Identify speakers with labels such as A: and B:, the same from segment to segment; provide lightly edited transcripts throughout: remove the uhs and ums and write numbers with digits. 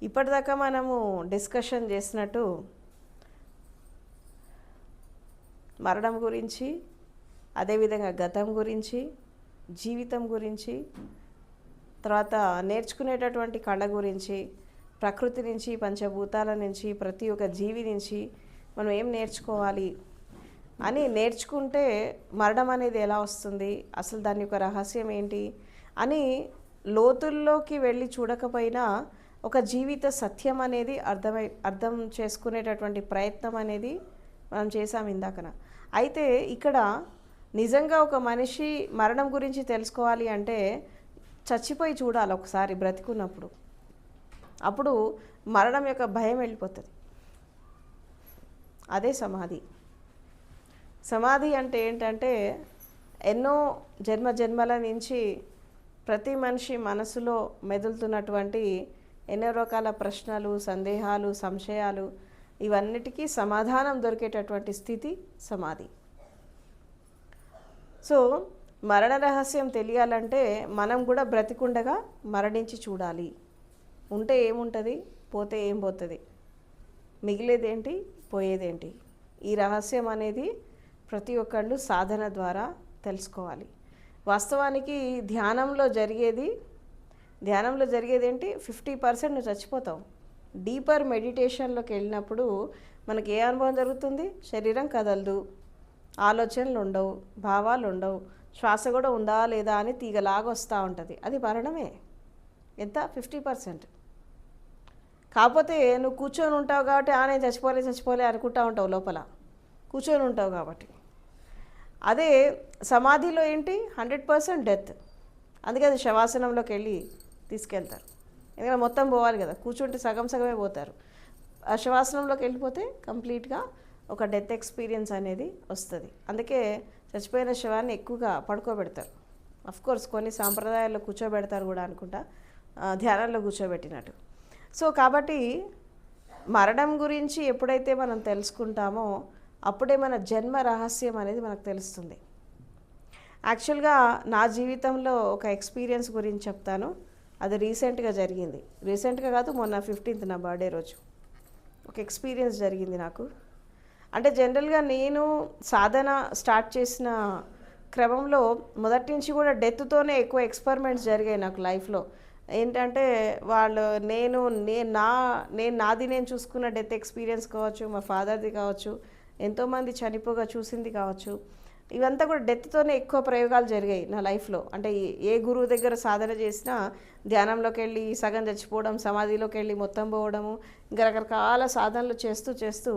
A: ఇప్పటిదాకా మనము డిస్కషన్ చేసినట్టు మరణం గురించి, అదేవిధంగా గతం గురించి, జీవితం గురించి, తర్వాత నేర్చుకునేటటువంటి కళ గురించి, ప్రకృతి నుంచి, పంచభూతాల నుంచి, ప్రతి ఒక్క జీవి నుంచి మనం ఏం నేర్చుకోవాలి అని నేర్చుకుంటే మరణం అనేది ఎలా వస్తుంది, అసలు దాని యొక్క రహస్యం ఏంటి అని లోతుల్లోకి వెళ్ళి చూడకపోయినా ఒక జీవిత సత్యం అనేది అర్థం చేసుకునేటటువంటి ప్రయత్నం అనేది మనం చేసాం ఇందాకన. అయితే ఇక్కడ నిజంగా ఒక మనిషి మరణం గురించి తెలుసుకోవాలి అంటే చచ్చిపోయి చూడాలి ఒకసారి బ్రతికున్నప్పుడు. అప్పుడు మరణం యొక్క భయం వెళ్ళిపోతుంది. అదే సమాధి. సమాధి అంటే ఏంటంటే ఎన్నో జన్మల నుంచి ప్రతి మనిషి మనసులో మెదులుతున్నటువంటి ఎన్నో రకాల ప్రశ్నలు, సందేహాలు, సంశయాలు, ఇవన్నిటికీ సమాధానం దొరికేటటువంటి స్థితి సమాధి. సో మరణ రహస్యం తెలియాలంటే మనం కూడా బ్రతికుండగా మరణించి చూడాలి. ఉంటే ఏముంటుంది, పోతే ఏం పోతుంది, మిగిలేదేంటి, పోయేదేంటి, ఈ రహస్యం అనేది ప్రతి ఒక్కళ్ళు సాధన ద్వారా తెలుసుకోవాలి. వాస్తవానికి ధ్యానంలో జరిగేది ఏంటి, 50% నువ్వు చచ్చిపోతావు. డీపర్ మెడిటేషన్లోకి వెళ్ళినప్పుడు మనకి ఏ అనుభవం జరుగుతుంది, శరీరం కదలదు, ఆలోచనలు ఉండవు, భావాలు ఉండవు, శ్వాస కూడా ఉందా లేదా అని తీగలాగా వస్తూ ఉంటుంది. అది మరణమే. ఎంత, 50%. కాకపోతే నువ్వు కూర్చొని ఉంటావు కాబట్టి నేను చచ్చిపోలే అనుకుంటా ఉంటావు, లోపల కూర్చొని ఉంటావు కాబట్టి. అదే సమాధిలో ఏంటి, 100% డెత్. అందుకే అది శవాసనంలోకి వెళ్ళి తీసుకెళ్తారు. ఎందుకంటే మొత్తం పోవాలి కదా, కూర్చుంటే సగమే పోతారు. ఆ శవాసనంలోకి వెళ్ళిపోతే కంప్లీట్గా ఒక డెత్ ఎక్స్పీరియన్స్ అనేది వస్తుంది. అందుకే చచ్చిపోయిన శవాన్ని ఎక్కువగా పడుకోబెడతారు. అఫ్కోర్స్ కొన్ని సాంప్రదాయాల్లో కూర్చోబెడతారు కూడా అనుకుంటా, ధ్యానంలో కూర్చోబెట్టినట్టు. సో కాబట్టి మరణం గురించి ఎప్పుడైతే మనం తెలుసుకుంటామో అప్పుడే మన జన్మ రహస్యం అనేది మనకు తెలుస్తుంది. యాక్చువల్గా నా జీవితంలో ఒక ఎక్స్పీరియన్స్ గురించి చెప్తాను. అది రీసెంట్గా జరిగింది. రీసెంట్గా కాదు, మొన్న 15th నా బర్త్డే రోజు ఒక ఎక్స్పీరియన్స్ జరిగింది నాకు. అంటే జనరల్గా నేను సాధన స్టార్ట్ చేసిన క్రమంలో మొదటి నుంచి కూడా డెత్తోనే ఎక్కువ ఎక్స్పెరిమెంట్స్ జరిగాయి నాకు లైఫ్లో. ఏంటంటే వాళ్ళు నేను నాది నేను చూసుకున్న డెత్ ఎక్స్పీరియన్స్ కావచ్చు, మా ఫాదర్ది కావచ్చు, ఎంతోమంది చనిపోగా చూసింది కావచ్చు, ఇవంతా కూడా డెత్తోనే ఎక్కువ ప్రయోగాలు జరిగాయి నా లైఫ్లో. అంటే ఏ గురువు దగ్గర సాధన చేసినా ధ్యానంలోకి వెళ్ళి సగం చచ్చిపోవడం, సమాధిలోకి వెళ్ళి మొత్తం పోవడము, ఇంకా రకరకాల సాధనలు చేస్తూ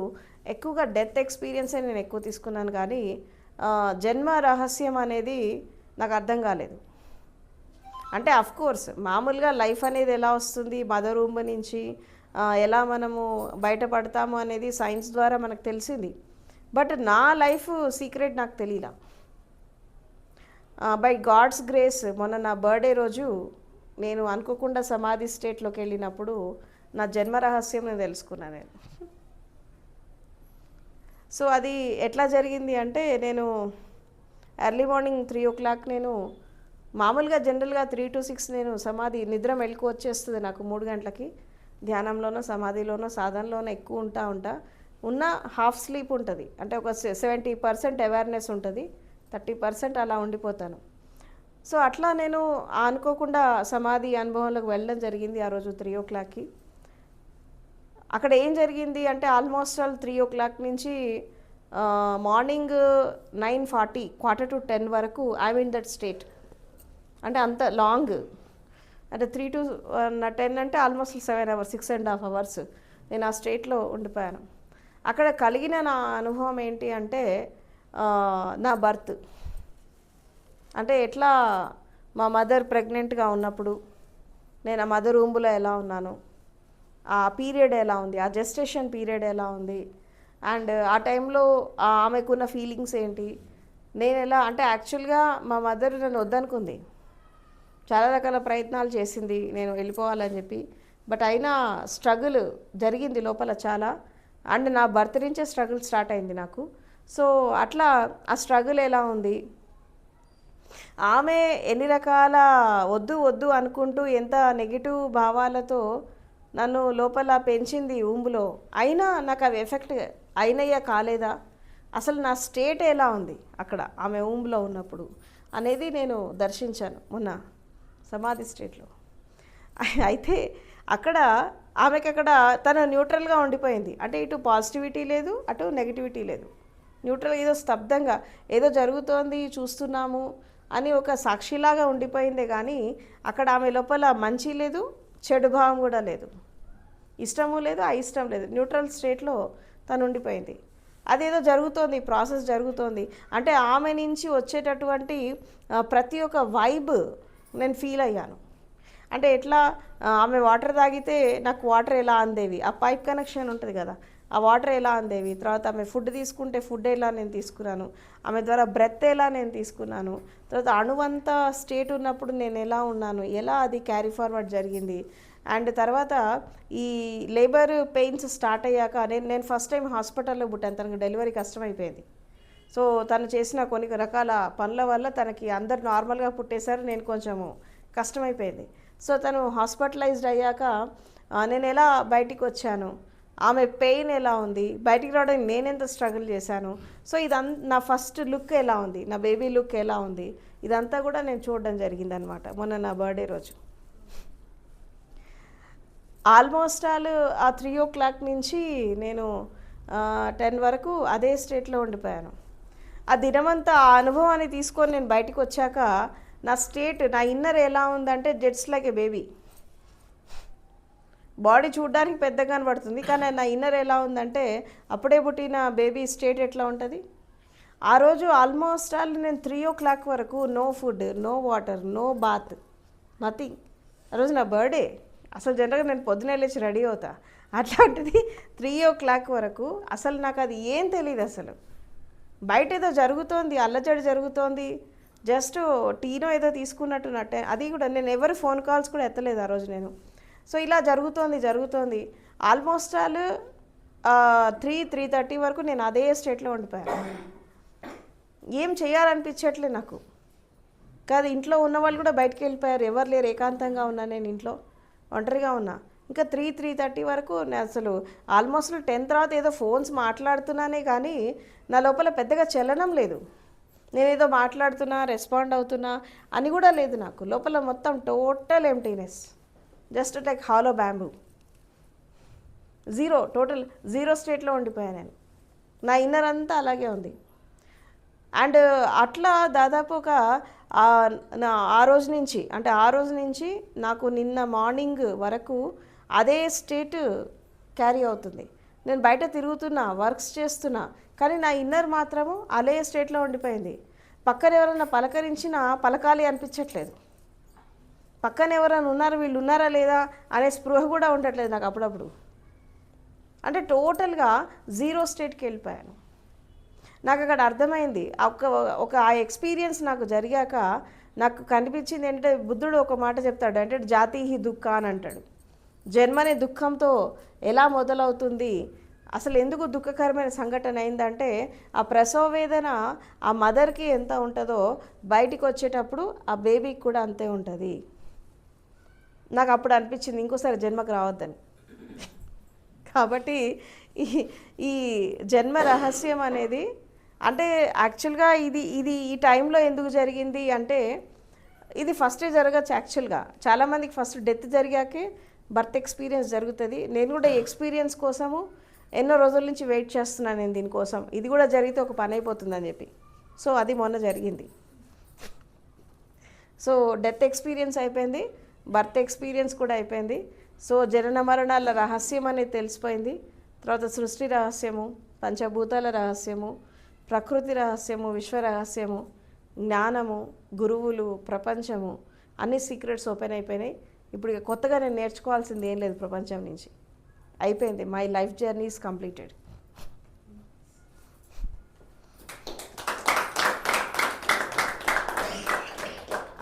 A: ఎక్కువగా డెత్ ఎక్స్పీరియన్సే నేను ఎక్కువ తీసుకున్నాను. కానీ జన్మ రహస్యం అనేది నాకు అర్థం కాలేదు. అంటే అఫ్కోర్స్ మామూలుగా లైఫ్ అనేది ఎలా వస్తుంది, మదర్ రూమ్ నుంచి ఎలా మనము బయటపడతాము అనేది సైన్స్ ద్వారా మనకు తెలిసింది. బట్ నా లైఫ్ సీక్రెట్ నాకు తెలియలా. బై గాడ్స్ గ్రేస్ మొన్న నా బర్త్డే రోజు నేను అనుకోకుండా సమాధి స్టేట్లోకి వెళ్ళినప్పుడు నా జన్మ రహస్యం నేను తెలుసుకున్నాను నేను. సో అది ఎట్లా జరిగింది అంటే, నేను ఎర్లీ మార్నింగ్ 3 o'clock నేను మామూలుగా జనరల్గా 3 to 6 నేను సమాధి నిద్ర మెలకు వచ్చేస్తుంది నాకు 3 గంటలకి. ధ్యానంలోనో సమాధిలోనో సాధనలోనో ఎక్కువ ఉంటా ఉన్న హాఫ్ స్లీప్ ఉంటుంది. అంటే ఒక 70% అవేర్నెస్ ఉంటుంది, 30% అలా ఉండిపోతాను. సో అట్లా నేను అనుకోకుండా సమాధి అనుభవంలోకి వెళ్ళడం జరిగింది ఆ రోజు 3 o'clockకి. అక్కడ ఏం జరిగింది అంటే ఆల్మోస్ట్ ఆల్ 3 o'clock నుంచి మార్నింగ్ 9:40 9:45 వరకు ఐఎమ్ ఇన్ దట్ స్టేట్. అంటే అంత లాంగ్, అంటే 3 to 10 అంటే ఆల్మోస్ట్ 7 hours, 6.5 hours నేను ఆ స్టేట్లో ఉండిపోయాను. అక్కడ కలిగిన నా అనుభవం ఏంటి అంటే నా బర్త్. అంటే ఎట్లా మా మదర్ ప్రెగ్నెంట్గా ఉన్నప్పుడు నేను ఆ మదర్ రూమ్లో ఎలా ఉన్నాను, ఆ పీరియడ్ ఎలా ఉంది, ఆ జెస్టేషన్ పీరియడ్ ఎలా ఉంది, అండ్ ఆ టైంలో ఆమెకున్న ఫీలింగ్స్ ఏంటి, నేను ఎలా అంటే యాక్చువల్గా మా మదర్ నన్ను వద్దనుకుంది, చాలా రకాల ప్రయత్నాలు చేసింది నేను వెళ్ళిపోవాలని చెప్పి. బట్ అయినా స్ట్రగుల్ జరిగింది లోపల చాలా. అండ్ నా బర్త్ నుంచే స్ట్రగుల్ స్టార్ట్ అయింది నాకు. సో అట్లా ఆ స్ట్రగుల్ ఎలా ఉంది, ఆమె ఎన్ని రకాల వద్దు అనుకుంటూ ఎంత నెగిటివ్ భావాలతో నన్ను లోపల పెంచింది ఊంబులో, అయినా నాకు అవి ఎఫెక్ట్ అయినయ్యా కాలేదా, అసలు నా స్టేట్ ఎలా ఉంది అక్కడ ఆమె ఊంబులో ఉన్నప్పుడు అనేది నేను దర్శించాను మొన్న సమాధి స్టేట్లో. అయితే అక్కడ ఆమెకి అక్కడ తను న్యూట్రల్గా ఉండిపోయింది. అంటే ఇటు పాజిటివిటీ లేదు, అటు నెగిటివిటీ లేదు, న్యూట్రల్, ఏదో స్తబ్దంగా ఏదో జరుగుతోంది చూస్తున్నాము అని ఒక సాక్షిలాగా ఉండిపోయిందే కానీ అక్కడ ఆమె లోపల మంచి లేదు, చెడు భావం కూడా లేదు, ఇష్టము లేదు, అయిష్టం లేదు, న్యూట్రల్ స్టేట్లో తను ఉండిపోయింది. అదేదో జరుగుతోంది, ప్రాసెస్ జరుగుతోంది. అంటే ఆమె నుంచి వచ్చేటటువంటి ప్రతి ఒక్క వైబ్ నేను ఫీల్ అయ్యాను. అంటే ఎట్లా, ఆమె వాటర్ తాగితే నాకు వాటర్ ఎలా అందేవి, ఆ పైప్ కనెక్షన్ ఉంటుంది కదా, ఆ వాటర్ ఎలా అందేవి, తర్వాత ఆమె ఫుడ్ తీసుకుంటే ఫుడ్ ఎలా నేను తీసుకున్నాను, ఆమె ద్వారా బ్రెత్ ఎలా నేను తీసుకున్నాను, తర్వాత అణువంత స్టేట్ ఉన్నప్పుడు నేను ఎలా ఉన్నాను, ఎలా అది క్యారీ ఫార్వర్డ్ జరిగింది. అండ్ తర్వాత ఈ లేబర్ పెయిన్స్ స్టార్ట్ అయ్యాక నేను ఫస్ట్ టైం హాస్పిటల్లో పుట్టాను. తనకు డెలివరీ కష్టమైపోయింది. సో తను చేసిన కొన్ని రకాల పనుల వల్ల తనకి అందరు నార్మల్గా పుట్టేశారు, నేను కొంచెము కష్టమైపోయింది. సో తను హాస్పిటలైజ్డ్ అయ్యాక నేను ఎలా బయటికి వచ్చాను, ఆమె పెయిన్ ఎలా ఉంది, బయటికి రావడానికి నేనెంత స్ట్రగుల్ చేశాను, సో నా ఫస్ట్ లుక్ ఎలా ఉంది, నా బేబీ లుక్ ఎలా ఉంది, ఇదంతా కూడా నేను చూడడం జరిగిందనమాట మొన్న నా బర్త్డే రోజు. ఆల్మోస్ట్ ఆల్ ఆ 3 o'clock నుంచి నేను 10 వరకు అదే స్టేట్లో ఉండిపోయాను. ఆ దినమంతా ఆ అనుభవాన్ని తీసుకొని నేను బయటకు వచ్చాక నా స్టేట్, నా ఇన్నర్ ఎలా ఉందంటే జెట్స్ లైక్ ఏ బేబీ. బాడీ చూడడానికి పెద్దగా కనబడుతుంది, కానీ నా ఇన్నర్ ఎలా ఉందంటే అప్పుడే పుట్టిన బేబీ స్టేట్ ఎట్లా ఉంటుంది. ఆ రోజు ఆల్మోస్ట్ ఆల్ నేను 3 o'clock వరకు no food, no water, no bath, nothing. ఆ రోజు నా బర్త్డే. అసలు జనరల్గా నేను పొద్దునే లేచి రెడీ అవుతా, అట్లాంటిది 3 o'clock వరకు అసలు నాకు అది ఏం తెలియదు. అసలు బయట ఏదో జరుగుతోంది, అల్లజడి జరుగుతోంది, జస్ట్ టీనో ఏదో తీసుకున్నట్టున్నట్టే. అది కూడా నేను ఎవరు ఫోన్ కాల్స్ కూడా ఎత్తలేదు ఆ రోజు నేను. సో ఇలా జరుగుతోంది ఆల్మోస్ట్ ఆల్ 3-3:30 వరకు నేను అదే స్టేట్లో ఉండిపోయాను. ఏం చేయాలనిపించట్లే నాకు. కాదు, ఇంట్లో ఉన్న వాళ్ళు కూడా బయటకు వెళ్ళిపోయారు, ఎవరు లేరు, ఏకాంతంగా ఉన్నా, నేను ఇంట్లో ఒంటరిగా ఉన్నా. ఇంకా 3-3:30 వరకు నేను అసలు ఆల్మోస్ట్ 10 తర్వాత ఏదో ఫోన్స్ మాట్లాడుతున్నానే కానీ నా లోపల పెద్దగా చలనం లేదు. నేనేదో మాట్లాడుతున్నా, రెస్పాండ్ అవుతున్నా అని కూడా లేదు. నాకు లోపల మొత్తం total emptiness, just like hollow bamboo, total zero స్టేట్లో ఉండిపోయాను నేను. నా ఇన్నర్ అంతా అలాగే ఉంది. అండ్ అట్లా దాదాపు ఒక ఆ రోజు నుంచి నాకు నిన్న మార్నింగ్ వరకు అదే స్టేట్ క్యారీ అవుతుంది. నేను బయట తిరుగుతున్నా, వర్క్స్ చేస్తున్నా, కానీ నా ఇన్నర్ మాత్రము అదే స్టేట్లో ఉండిపోయింది. పక్కన ఎవరైనా పలకరించినా పలకాలి అనిపించట్లేదు, పక్కన ఎవరైనా ఉన్నారు, వీళ్ళు ఉన్నారా లేదా అనే స్పృహ కూడా ఉండట్లేదు నాకు అప్పుడప్పుడు. అంటే టోటల్గా జీరో స్టేట్కి వెళ్ళిపోయాను. నాకు అక్కడ అర్థమైంది, ఒక ఆ ఎక్స్పీరియన్స్ నాకు జరిగాక నాకు కనిపించింది ఏంటంటే, బుద్ధుడు ఒక మాట చెప్తాడు, అంటే జాతి హి దుఃఖ అని అంటాడు. జన్మనే దుఃఖంతో ఎలా మొదలవుతుంది, అసలు ఎందుకు దుఃఖకరమైన సంఘటన అయిందంటే ఆ ప్రసవ వేదన ఆ మదర్కి ఎంత ఉంటుందో బయటికి వచ్చేటప్పుడు ఆ బేబీకి కూడా అంతే ఉంటుంది. నాకు అప్పుడు అనిపించింది ఇంకోసారి జన్మకు రావద్దని. కాబట్టి ఈ జన్మ రహస్యం అనేది, అంటే యాక్చువల్గా ఇది ఈ టైంలో ఎందుకు జరిగింది అంటే, ఇది ఫస్టే జరగచ్చు యాక్చువల్గా. చాలామందికి ఫస్ట్ డెత్ జరిగాకే బర్త్ ఎక్స్పీరియన్స్ జరుగుతుంది. నేను కూడా ఈ ఎక్స్పీరియన్స్ కోసము ఎన్నో రోజుల నుంచి వెయిట్ చేస్తున్నాను నేను దీనికోసం. ఇది కూడా జరిగితే ఒక పని అయిపోతుందని చెప్పి. సో అది మొన్న జరిగింది. సో డెత్ ఎక్స్పీరియన్స్ అయిపోయింది, బర్త్ ఎక్స్పీరియన్స్ కూడా అయిపోయింది. సో జనన మరణాల రహస్యం అనేది తెలిసిపోయింది. తర్వాత సృష్టి రహస్యము, పంచభూతాల రహస్యము, ప్రకృతి రహస్యము, విశ్వ రహస్యము, జ్ఞానము, గురువులు, ప్రపంచము, అన్ని సీక్రెట్స్ ఓపెన్ అయిపోయినాయి. ఇప్పుడు ఇక కొత్తగా నేను నేర్చుకోవాల్సింది ఏం లేదు ప్రపంచం నుంచి. అయిపోయింది, my life journey is completed.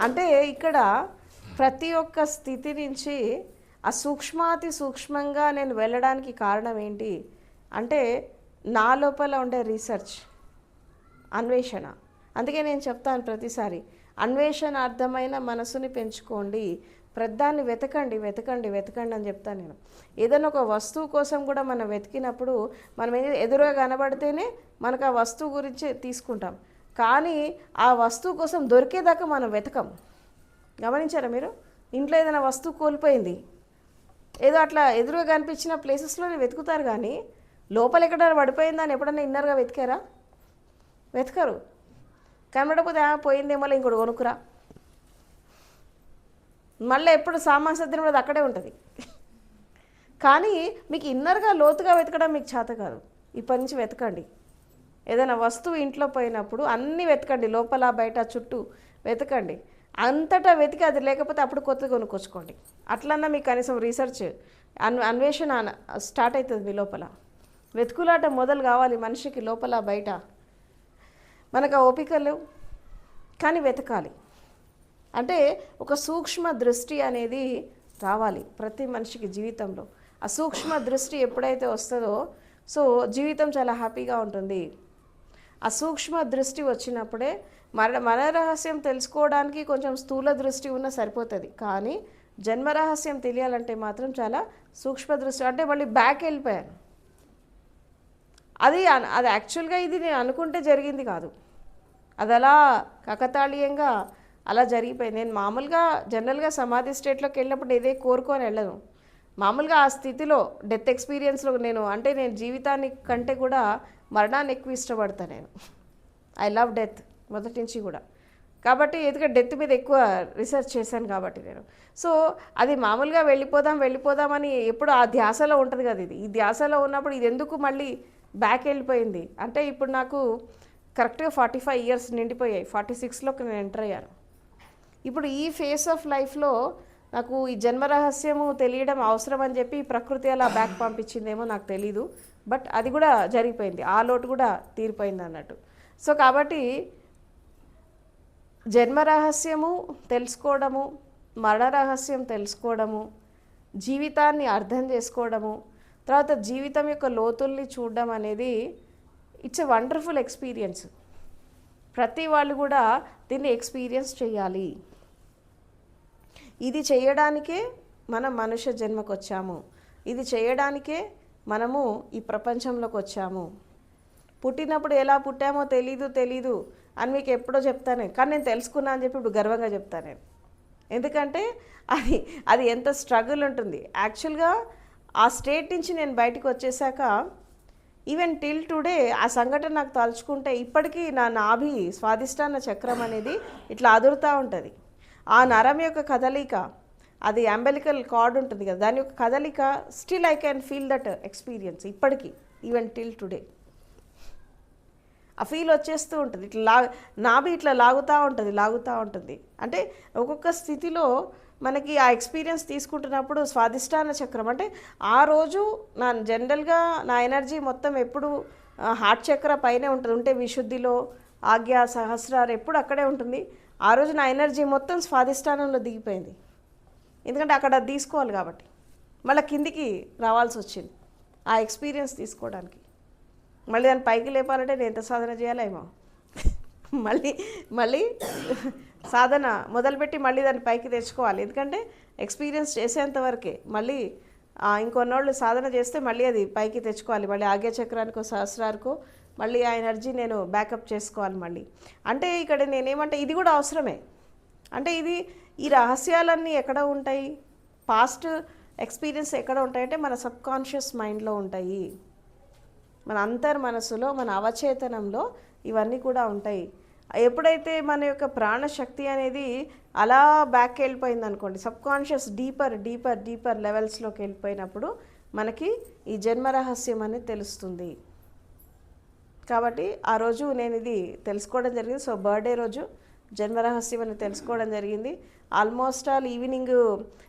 A: అంటే ఇక్కడ ప్రతి ఒక్క స్థితి నుంచి ఆ సూక్ష్మాతి సూక్ష్మంగా నేను వెళ్ళడానికి కారణం ఏంటి అంటే, నా లోపల ఉండే రీసెర్చ్, అన్వేషణ. అందుకే నేను చెప్తాను ప్రతిసారి, అన్వేషణ అర్థమైన మనసుని పెంచుకోండి, ప్రతిదాన్ని వెతకండి వెతకండి వెతకండి అని చెప్తాను నేను. ఏదైనా ఒక వస్తువు కోసం కూడా మనం వెతికినప్పుడు మనం ఎదురుగా కనబడితేనే మనకు ఆ వస్తువు గురించి తీసుకుంటాం, కానీ ఆ వస్తువు కోసం దొరికేదాకా మనం వెతకం. గమనించారా మీరు? ఇంట్లో ఏదైనా వస్తువు కోల్పోయింది, ఏదో అట్లా ఎదురుగా కనిపించిన ప్లేసెస్లోనే వెతుకుతారు, కానీ లోపల ఎక్కడైనా పడిపోయిందని ఎప్పుడైనా ఇన్నర్గా వెతికారా? వెతకరు. కనబడకపోతే పోయిందేమో ఇంకోటి కొనుక్కురా, మళ్ళీ ఎప్పుడు సామాన్ సర్దిన అది అక్కడే ఉంటుంది. కానీ మీకు ఇన్నర్గా లోతుగా వెతకడం మీకు చేత కాదు. ఇప్పటి నుంచి వెతకండి. ఏదైనా వస్తువు ఇంట్లో పోయినప్పుడు అన్నీ వెతకండి, లోపల బయట చుట్టూ వెతకండి. అంతటా వెతికి అది లేకపోతే అప్పుడు కొత్తగా కొనుక్కొచ్చుకోండి. అట్లన్నా మీకు కనీసం రీసెర్చ్ అన్వేషణ స్టార్ట్ అవుతుంది మీ లోపల. వెతుకులాట మొదలు కావాలి మనిషికి లోపల బయట. మనకు ఆ ఓపికలు, కానీ వెతకాలి. అంటే ఒక సూక్ష్మ దృష్టి అనేది రావాలి ప్రతి మనిషికి జీవితంలో. ఆ సూక్ష్మ దృష్టి ఎప్పుడైతే వస్తుందో సో జీవితం చాలా హ్యాపీగా ఉంటుంది. ఆ సూక్ష్మ దృష్టి వచ్చినప్పుడే మన రహస్యం తెలుసుకోవడానికి కొంచెం స్థూల దృష్టి ఉన్నా సరిపోతుంది, కానీ జన్మ రహస్యం తెలియాలంటే మాత్రం చాలా సూక్ష్మ దృష్టి. అంటే మళ్ళీ బ్యాక్ వెళ్ళిపోయాను. అది యాక్చువల్గా ఇది నేను అనుకుంటే జరిగింది కాదు, అది అలా కాకతాళీయంగా అలా జరిగిపోయింది. నేను మామూలుగా జనరల్గా సమాధి స్టేట్లోకి వెళ్ళినప్పుడు ఇదే కోరుకొని వెళ్ళను. మామూలుగా ఆ స్థితిలో డెత్ ఎక్స్పీరియన్స్లో నేను జీవితాన్ని కంటే కూడా మరణాన్ని ఎక్కువ ఇష్టపడతాను. నేను ఐ లవ్ డెత్ మొదటి నుంచి కూడా. కాబట్టి ఎందుకంటే డెత్ మీద ఎక్కువ రీసెర్చ్ చేశాను కాబట్టి నేను. సో అది మామూలుగా వెళ్ళిపోదామని ఎప్పుడు ఆ ధ్యాసలో ఉంటుంది కదా. ఈ ధ్యాసలో ఉన్నప్పుడు ఇది ఎందుకు మళ్ళీ బ్యాక్ వెళ్ళిపోయింది అంటే, ఇప్పుడు నాకు కరెక్ట్గా 45 ఇయర్స్ నిండిపోయాయి. 46లోకి నేను ఎంటర్ అయ్యాను. ఇప్పుడు ఈ ఫేస్ ఆఫ్ లైఫ్లో నాకు ఈ జన్మరహస్యము తెలియడం అవసరం అని చెప్పి ప్రకృతి అలా బ్యాక్ పంపించిందేమో నాకు తెలీదు, బట్ అది కూడా జరిగిపోయింది. ఆ లోటు కూడా తీరిపోయింది అన్నట్టు. సో కాబట్టి జన్మరహస్యము తెలుసుకోవడము, మరణ రహస్యం తెలుసుకోవడము, జీవితాన్ని అర్థం చేసుకోవడము, తర్వాత జీవితం యొక్క లోతుల్ని చూడడం అనేది ఇట్స్ ఎ వండర్ఫుల్ ఎక్స్పీరియన్స్. ప్రతి వాళ్ళు కూడా దీన్ని ఎక్స్పీరియన్స్ చేయాలి. ఇది చేయడానికే మనం మనుష్య జన్మకు వచ్చాము. ఇది చేయడానికే మనము ఈ ప్రపంచంలోకి వచ్చాము. పుట్టినప్పుడు ఎలా పుట్టామో తెలీదు అని మీకు ఎప్పుడో చెప్తాను, కానీ నేను తెలుసుకున్నా అని చెప్పి ఇప్పుడు గర్వంగా చెప్తాను నేను. ఎందుకంటే అది ఎంత స్ట్రగుల్ ఉంటుంది. యాక్చువల్గా ఆ స్టేట్ నుంచి నేను బయటకు వచ్చేసాక ఈవెన్ టిల్ టుడే ఆ సంఘటన నాకు తలుచుకుంటే ఇప్పటికీ నా నాభి స్వాదిష్టాన చక్రం అనేది ఇట్లా అదురుతూ ఉంటుంది. ఆ నరం యొక్క కదలిక, అది అంబెలికల్ కార్డ్ ఉంటుంది కదా, దాని యొక్క కదలిక still I can feel that experience ఇప్పటికీ, ఈవెన్ టిల్ టుడే ఆ ఫీల్ వచ్చేస్తూ ఉంటుంది. ఇట్లా నాభి ఇట్లా లాగుతూ ఉంటుంది. అంటే ఒక్కొక్క స్థితిలో మనకి ఆ ఎక్స్పీరియన్స్ తీసుకుంటున్నప్పుడు స్వాదిష్టాన చక్రం అంటే ఆ రోజు నా జనరల్గా నా ఎనర్జీ మొత్తం ఎప్పుడు హార్ట్ చక్ర పైనే ఉంటుంది. ఉంటే విశుద్ధిలో ఆజ్ఞ సహస్రాలు ఎప్పుడు అక్కడే ఉంటుంది. ఆ రోజు నా ఎనర్జీ మొత్తం స్వాదిష్టానంలో దిగిపోయింది. ఎందుకంటే అక్కడ అది తీసుకోవాలి కాబట్టి మళ్ళీ కిందికి రావాల్సి వచ్చింది ఆ ఎక్స్పీరియన్స్ తీసుకోవడానికి. మళ్ళీ దాన్ని పైకి లేపాలంటే నేను ఎంత సాధన చేయాలేమో, మళ్ళీ సాధన మొదలుపెట్టి మళ్ళీ దాన్ని పైకి తెచ్చుకోవాలి. ఎందుకంటే ఎక్స్పీరియన్స్ చేసేంతవరకే. మళ్ళీ ఇంకొన్నోళ్ళు సాధన చేస్తే మళ్ళీ అది పైకి తెచ్చుకోవాలి. మళ్ళీ ఆజ్ఞ చక్రానికో సహస్రానికో మళ్ళీ ఆ ఎనర్జీ నేను బ్యాకప్ చేసుకోవాలి మళ్ళీ. అంటే ఇక్కడ నేనేమంటే ఇది కూడా అవసరమే. అంటే ఈ రహస్యాలన్నీ ఎక్కడ ఉంటాయి, పాస్ట్ ఎక్స్పీరియన్స్ ఎక్కడ ఉంటాయంటే మన సబ్కాన్షియస్ మైండ్లో ఉంటాయి, మన అంతర్మనస్సులో, మన అవచేతనంలో ఇవన్నీ కూడా ఉంటాయి. ఎప్పుడైతే మన యొక్క ప్రాణశక్తి అనేది అలా బ్యాక్ వెళ్ళిపోయింది అనుకోండి, సబ్కాన్షియస్ డీపర్ లెవెల్స్లోకి వెళ్ళిపోయినప్పుడు మనకి ఈ జన్మరహస్యం అనేది తెలుస్తుంది. కాబట్టి ఆ రోజు నేను ఇది తెలుసుకోవడం జరిగింది. సో బర్త్డే రోజు జన్మరహస్యం అని తెలుసుకోవడం జరిగింది. ఆల్మోస్ట్ ఆల్ ఈవినింగ్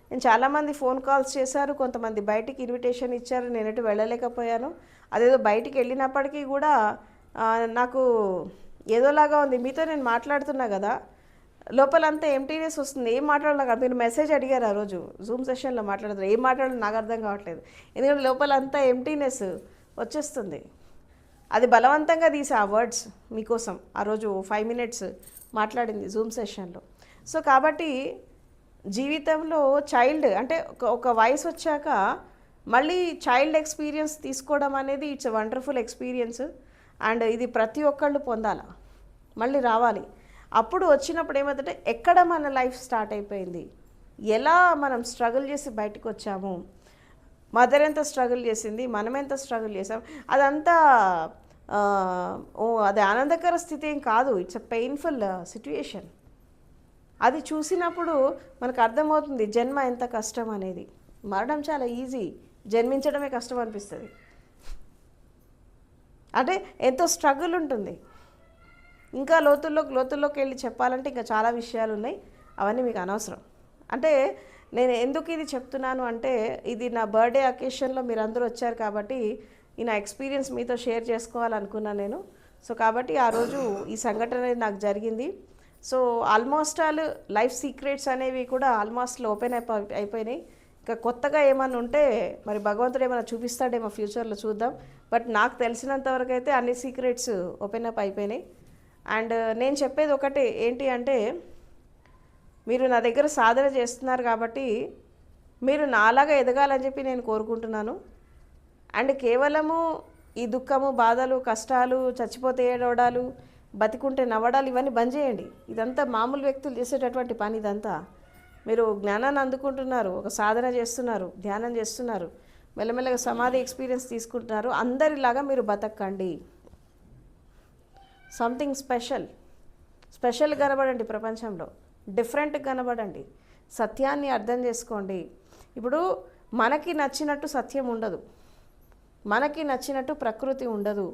A: నేను చాలామంది ఫోన్ కాల్స్ చేశారు, కొంతమంది బయటికి ఇన్విటేషన్ ఇచ్చారు, నేనైతే వెళ్ళలేకపోయాను. అదేదో బయటికి వెళ్ళినప్పటికీ కూడా నాకు ఏదోలాగా ఉంది. మీతో నేను మాట్లాడుతున్నా కదా, లోపలంతా ఎంటీనెస్ వస్తుంది. ఏం మాట్లాడాలి కదా, మీరు మెసేజ్ అడిగారు ఆ రోజు జూమ్ సెషన్లో మాట్లాడుతున్నారు, ఏం మాట్లాడాలి నాకు అర్థం కావట్లేదు. ఎందుకంటే లోపలంతా ఎంటీనెస్ వచ్చేస్తుంది. అది బలవంతంగా తీసి ఆ వర్డ్స్ మీకోసం ఆ రోజు 5 minutes మాట్లాడింది జూమ్ సెషన్లో. సో కాబట్టి జీవితంలో చైల్డ్ అంటే ఒక వయసు వచ్చాక మళ్ళీ చైల్డ్ ఎక్స్పీరియన్స్ తీసుకోవడం అనేది ఇట్స్ వండర్ఫుల్ ఎక్స్పీరియన్స్. అండ్ ఇది ప్రతి ఒక్కళ్ళు పొందాల, మళ్ళీ రావాలి. అప్పుడు వచ్చినప్పుడు ఏమవుతుందంటే ఎక్కడ మన లైఫ్ స్టార్ట్ అయిపోయింది, ఎలా మనం స్ట్రగుల్ చేసి బయటకు వచ్చాము, మదర్ ఎంత స్ట్రగుల్ చేసింది, మనం ఎంత స్ట్రగుల్ చేసాం, అదంతా అది ఆనందకర స్థితి ఏం కాదు, ఇట్స్ అ పెయిన్ఫుల్ సిట్యుయేషన్. అది చూసినప్పుడు మనకు అర్థమవుతుంది జన్మ ఎంత కష్టం అనేది. మరణం చాలా ఈజీ, జన్మించడమే కష్టం అనిపిస్తుంది. అంటే ఎంతో స్ట్రగుల్ ఉంటుంది. ఇంకా లోతుల్లోకి వెళ్ళి చెప్పాలంటే ఇంకా చాలా విషయాలు ఉన్నాయి, అవన్నీ మీకు అనవసరం. అంటే నేను ఎందుకు ఇది చెప్తున్నాను అంటే, ఇది నా బర్త్డే అకేషన్లో మీరు అందరూ వచ్చారు కాబట్టి ఈ నా ఎక్స్పీరియన్స్ మీతో షేర్ చేసుకోవాలనుకున్నాను నేను. సో కాబట్టి ఆ రోజు ఈ సంఘటన అనేది నాకు జరిగింది. So almost all life secrets అనేవి కూడా ఆల్మోస్ట్ ఓపెన్ అయిపోయినాయి. ఇంకా కొత్తగా ఏమన్నా ఉంటే మరి భగవంతుడు ఏమైనా చూపిస్తాడేమో ఫ్యూచర్లో, చూద్దాం. బట్ నాకు తెలిసినంతవరకు అయితే అన్ని సీక్రెట్స్ ఓపెన్ అప్ అయిపోయినాయి. అండ్ నేను చెప్పేది ఒకటే ఏంటి అంటే, మీరు నా దగ్గర సాధన చేస్తున్నారు కాబట్టి మీరు నాలాగా ఎదగాలని చెప్పి నేను కోరుకుంటున్నాను. అండ్ కేవలము ఈ దుఃఖము, బాధలు, కష్టాలు, చచ్చిపోతే ఏడవడాలు, బతికుంటే నవ్వడాలు ఇవన్నీ బంద్ చేయండి. ఇదంతా మామూలు వ్యక్తులు చేసేటటువంటి పని. ఇదంతా మీరు జ్ఞానాన్ని అందుకుంటున్నారు, ఒక సాధన చేస్తున్నారు, ధ్యానం చేస్తున్నారు, మెల్లమెల్లగా సమాధి ఎక్స్పీరియన్స్ తీసుకుంటున్నారు. అందరిలాగా మీరు బతకండి. సంథింగ్ స్పెషల్ కనబడండి, ప్రపంచంలో డిఫరెంట్ కనబడండి, సత్యాన్ని అర్థం చేసుకోండి. ఇప్పుడు మనకి నచ్చినట్టు సత్యం ఉండదు, మనకి నచ్చినట్టు ప్రకృతి ఉండదు,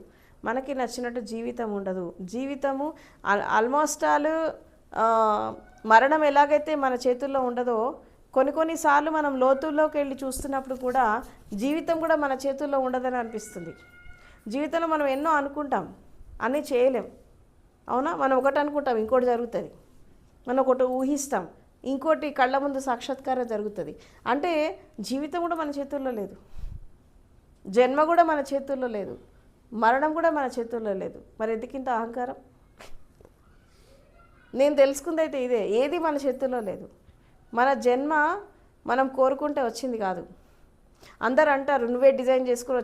A: మనకి నచ్చినట్టు జీవితం ఉండదు. జీవితము ఆల్మోస్ట్ ఆల్ మరణం ఎలాగైతే మన చేతుల్లో ఉండదో, కొన్నిసార్లు మనం లోతుల్లోకి వెళ్ళి చూస్తున్నప్పుడు కూడా జీవితం కూడా మన చేతుల్లో ఉండదని అనిపిస్తుంది. జీవితంలో మనం ఎన్నో అనుకుంటాం, అన్నీ చేయలేం. అవునా? మనం ఒకటి అనుకుంటాం, ఇంకోటి జరుగుతుంది. మనం ఒకటి ఊహిస్తాం, ఇంకోటి కళ్ళ ముందు సాక్షాత్కారం జరుగుతుంది. అంటే జీవితం కూడా మన చేతుల్లో లేదు, జన్మ కూడా మన చేతుల్లో లేదు, మరణం కూడా మన చేతుల్లో లేదు. మరి ఎందుకింత అహంకారం? నేను తెలుసుకుంది అయితే ఇదే, ఏది మన చేతుల్లో లేదు. మన జన్మ మనం కోరుకుంటే వచ్చింది కాదు. అందరు అంటారు నువ్వే డిజైన్ చేసుకొని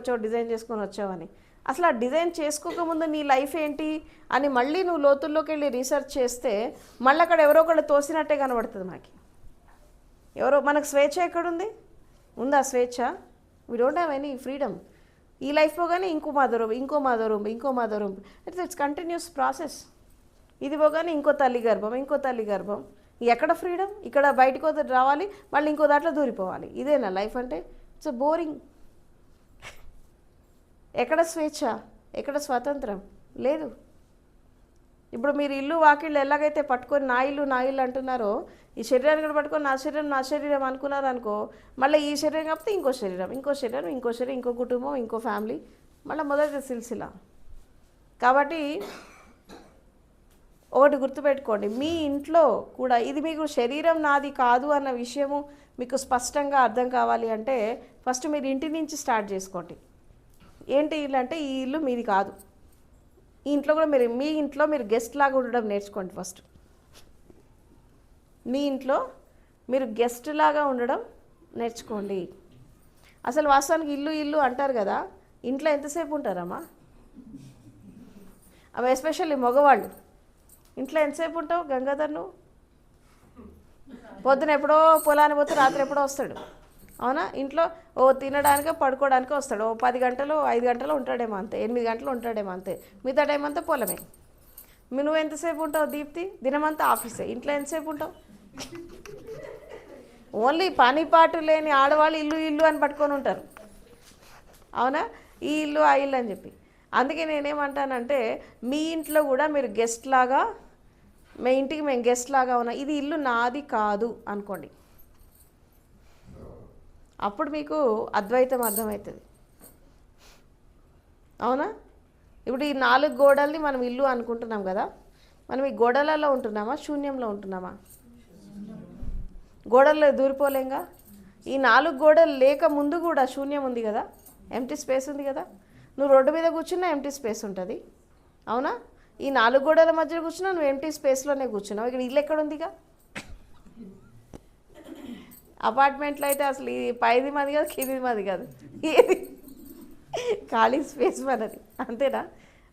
A: వచ్చావని. అసలు ఆ డిజైన్ చేసుకోకముందు నీ లైఫ్ ఏంటి అని మళ్ళీ నువ్వు లోతుల్లోకి వెళ్ళి రీసెర్చ్ చేస్తే మళ్ళీ అక్కడ ఎవరో ఒకళ్ళు తోసినట్టే కనబడుతుంది మనకి. మనకు స్వేచ్ఛ ఎక్కడుంది? ఉందా స్వేచ్ఛ? We don't have any freedom. ఈ లైఫ్ పోగానే ఇంకో mother room. It's continuous process. ఇది పోగానే ఇంకో తల్లి గర్భం. ఎక్కడ ఫ్రీడమ్? ఇక్కడ బయటకు రావాలి, మళ్ళీ ఇంకో దాంట్లో దూరిపోవాలి. ఇదేనా లైఫ్ అంటే? It's boring. ఎక్కడ స్వేచ్ఛ, ఎక్కడ స్వాతంత్రం లేదు. ఇప్పుడు మీరు ఇల్లు వాకిళ్ళు ఎలాగైతే పట్టుకొని నా ఇల్లు అంటున్నారో, ఈ శరీరాన్ని కూడా పట్టుకొని నా శరీరం అనుకున్నారు అనుకో, మళ్ళీ ఈ శరీరం కాకపోతే ఇంకో శరీరం, ఇంకో కుటుంబం, ఇంకో ఫ్యామిలీ, మళ్ళీ మొదటి సిల్సిలా. కాబట్టి ఒకటి గుర్తుపెట్టుకోండి, మీ ఇంట్లో కూడా ఇది మీకు శరీరం నాది కాదు అన్న విషయము మీకు స్పష్టంగా అర్థం కావాలి అంటే ఫస్ట్ మీరు ఇంటి నుంచి స్టార్ట్ చేసుకోండి. ఏంటి ఇల్లు అంటే, ఈ ఇల్లు మీది కాదు. ఈ ఇంట్లో కూడా మీ ఇంట్లో మీరు గెస్ట్ లాగా ఉండడం నేర్చుకోండి. ఫస్ట్ మీ ఇంట్లో మీరు గెస్ట్ లాగా ఉండడం నేర్చుకోండి. అసలు వాస్తవానికి ఇల్లు అంటారు కదా, ఇంట్లో ఎంతసేపు ఉంటారమ్మా? అవి ఎస్పెషల్లీ మగవాళ్ళు ఇంట్లో ఎంతసేపు ఉంటావు? గంగాధర్, నువ్వు పొద్దున ఎప్పుడో పొలాన్ని పోతే రాత్రి ఎప్పుడో వస్తాడు. అవునా? ఇంట్లో తినడానికో పడుకోవడానికో వస్తాడు. 10 గంటలు 5 గంటలు ఉంటాడేమో అంతే, 8 గంటలు ఉంటాడేమో అంతే. మిగతా టైం అంతా పొలమే. నువ్వు ఎంతసేపు ఉంటావు దీప్తి? దినమంతా ఆఫీసే. ఇంట్లో ఎంతసేపు ఉంటావు? ఓన్లీ పని పాటు లేని ఆడవాళ్ళు ఇల్లు అని పట్టుకొని ఉంటారు. అవునా? ఈ ఇల్లు ఆ ఇల్లు అని చెప్పి. అందుకే నేనేమంటానంటే, మీ ఇంట్లో కూడా మీరు గెస్ట్ లాగా, మేము గెస్ట్ లాగా ఉన్నా, ఇది ఇల్లు నాది కాదు అనుకోండి. అప్పుడు మీకు అద్వైతం అర్థమవుతుంది. అవునా? ఇప్పుడు ఈ 4 గోడల్ని మనం ఇల్లు అనుకుంటున్నాం కదా, మనం ఈ గోడలలో ఉంటున్నామా, శూన్యంలో ఉంటున్నామా? గోడల్లో దూరిపోలేంగా. ఈ 4 గోడలు లేక ముందు కూడా శూన్యం ఉంది కదా, ఎంటీ స్పేస్ ఉంది కదా. నువ్వు రోడ్డు మీద కూర్చున్నా ఎంటీ స్పేస్ ఉంటుంది. అవునా? ఈ 4 గోడల మధ్య కూర్చున్నా నువ్వు ఎంటీ స్పేస్లోనే కూర్చున్నావు. ఇక్కడ ఇల్లు ఎక్కడుందిగా? అపార్ట్మెంట్లో అయితే అసలు ఈ పైది మాది కాదు, కింది మాది కాదు, ఏది ఖాళీ స్పేస్ మనది, అంతేనా?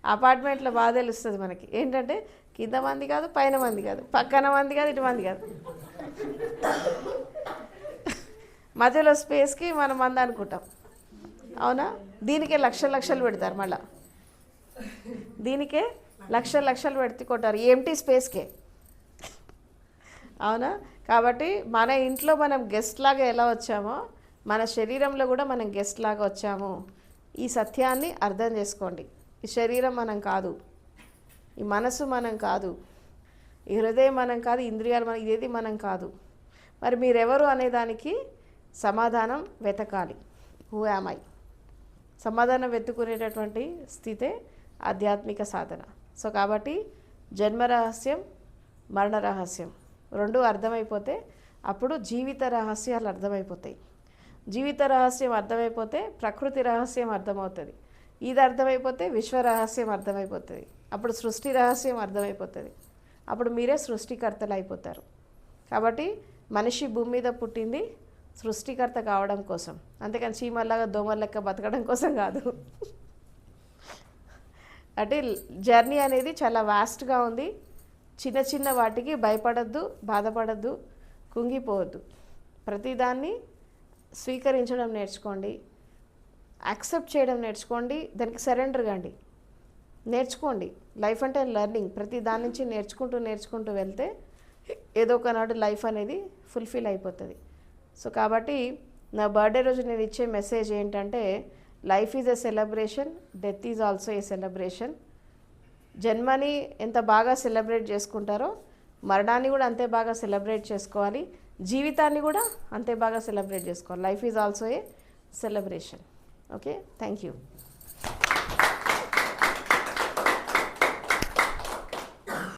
A: అపార్ట్మెంట్లో బాగా తెలుస్తుంది మనకి ఏంటంటే కింద మంది కాదు, పైన మంది కాదు, పక్కన మంది కాదు, ఇటు మంది కాదు, మధ్యలో స్పేస్కి మనం మంది అనుకుంటాం. అవునా? దీనికే లక్షలు పెడతారు, మళ్ళా దీనికే లక్షలు పెడితే కొట్టారు ఎంటీ స్పేస్కే. అవునా? కాబట్టి మన ఇంట్లో మనం గెస్ట్ లాగా ఎలా వచ్చామో మన శరీరంలో కూడా మనం గెస్ట్ లాగా వచ్చాము. ఈ సత్యాన్ని అర్థం చేసుకోండి. ఈ శరీరం మనం కాదు, ఈ మనసు మనం కాదు, ఈ హృదయం మనం కాదు, ఇంద్రియాలు మనం, ఇదేది మనం కాదు. మరి మీరెవరు అనేదానికి సమాధానం వెతకాలి. Who am I? సమాధానం వెతుకునేటటువంటి స్థితే ఆధ్యాత్మిక సాధన. సో కాబట్టి జన్మ రహస్యం, మరణ రహస్యం రెండు అర్థమైపోతే అప్పుడు జీవిత రహస్యాలు అర్థమైపోతాయి. జీవిత రహస్యం అర్థమైపోతే ప్రకృతి రహస్యం అర్థమవుతుంది. ఇది అర్థమైపోతే విశ్వ రహస్యం అర్థమైపోతుంది. అప్పుడు సృష్టి రహస్యం అర్థమైపోతుంది. అప్పుడు మీరే సృష్టికర్తలు అయిపోతారు. కాబట్టి మనిషి భూమి మీద పుట్టింది సృష్టికర్త కావడం కోసం, అంతేకాని చీమల్లాగా దోమల లెక్క బతకడం కోసం కాదు. అంటే జర్నీ అనేది చాలా వాస్ట్గా ఉంది. చిన్న చిన్న వాటికి భయపడద్దు, బాధపడద్దు, కుంగిపోవద్దు. ప్రతిదాన్ని స్వీకరించడం నేర్చుకోండి, యాక్సెప్ట్ చేయడం నేర్చుకోండి, దానికి సరెండర్ కండి, నేర్చుకోండి. లైఫ్ అంటే లెర్నింగ్. ప్రతి దాని నుంచి నేర్చుకుంటూ వెళ్తే ఏదో ఒకనాడు లైఫ్ అనేది ఫుల్ఫిల్ అయిపోతుంది. సో కాబట్టి నా బర్త్డే రోజు నేను ఇచ్చే మెసేజ్ ఏంటంటే, life is a celebration, death is also a celebration. జన్మని ఎంత బాగా సెలబ్రేట్ చేసుకుంటారో మరణాన్ని కూడా అంతే బాగా సెలబ్రేట్ చేసుకోవాలి, జీవితాన్ని కూడా అంతే బాగా సెలబ్రేట్ చేసుకోవాలి. Life is also a celebration. Okay, thank you.